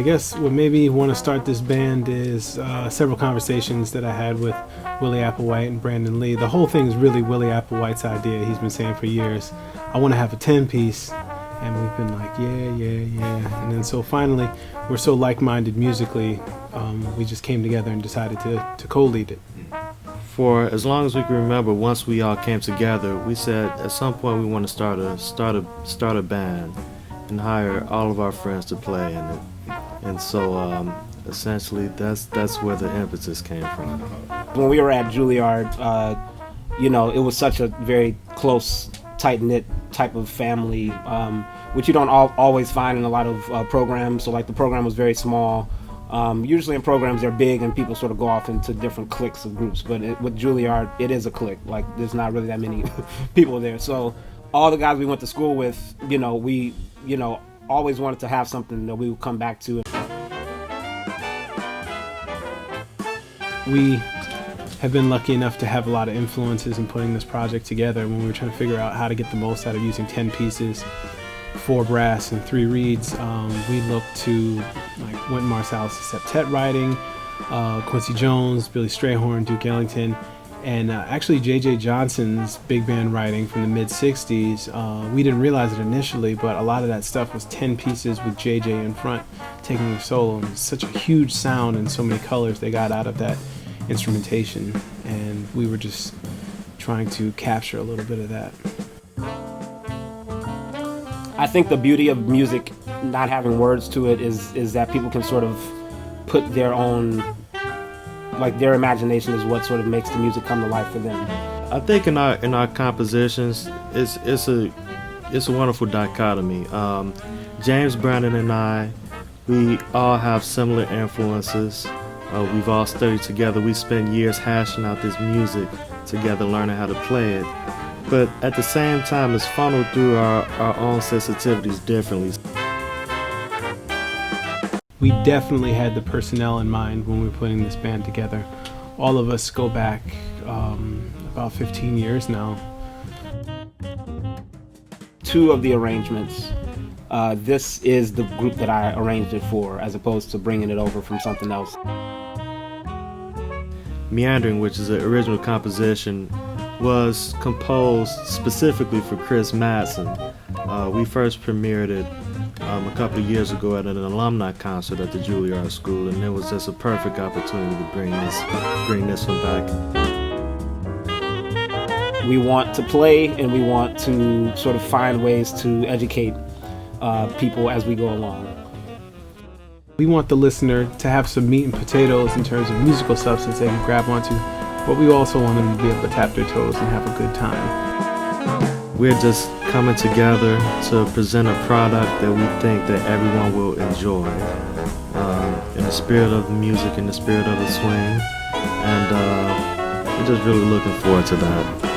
I guess what made me want to start this band is several conversations that I had with Willie Applewhite and Brandon Lee. The whole thing is really Willie Applewhite's idea. He's been saying for years, I want to have a 10-piece. And we've been like, yeah. And then so finally, we're so like-minded musically, we just came together and decided to co-lead it. For as long as we can remember, once we all came together, we said at some point we want to start a band and hire all of our friends to play in it. And so essentially that's where the impetus came from. When we were at Juilliard, it was such a very close, tight-knit type of family, which you don't always find in a lot of programs. So like the program was very small. Usually in programs they're big and people sort of go off into different cliques of groups, but with Juilliard it is a clique. Like there's not really that many people there. So all the guys we went to school with, we always wanted to have something that we would come back to. We have been lucky enough to have a lot of influences in putting this project together. When we were trying to figure out how to get the most out of using 10 pieces, 4 brass and 3 reeds, we looked to like Wynton Marsalis's septet writing, Quincy Jones, Billy Strayhorn, Duke Ellington, and actually J.J. Johnson's big band writing from the mid-60s. We didn't realize it initially, but a lot of that stuff was 10 pieces with J.J. in front taking the solo. And it's such a huge sound and so many colors they got out of that instrumentation, and we were just trying to capture a little bit of that. I think the beauty of music not having words to it is that people can sort of put their own, like their imagination is what sort of makes the music come to life for them. I think in our compositions, it's a wonderful dichotomy. James, Brandon, and I, we all have similar influences. We've all studied together. We spent years hashing out this music together, learning how to play it. But at the same time, it's funneled through our own sensitivities differently. We definitely had the personnel in mind when we were putting this band together. All of us go back about 15 years now. 2 of the arrangements, this is the group that I arranged it for, as opposed to bringing it over from something else. Meandering, which is an original composition, was composed specifically for Chris Madsen. We first premiered it a couple of years ago at an alumni concert at the Juilliard School, and it was just a perfect opportunity to bring this one back. We want to play, and we want to sort of find ways to educate people as we go along. We want the listener to have some meat and potatoes in terms of musical substance they can grab onto, but we also want them to be able to tap their toes and have a good time. We're just coming together to present a product that we think that everyone will enjoy, in the spirit of the music, in the spirit of the swing, and we're just really looking forward to that.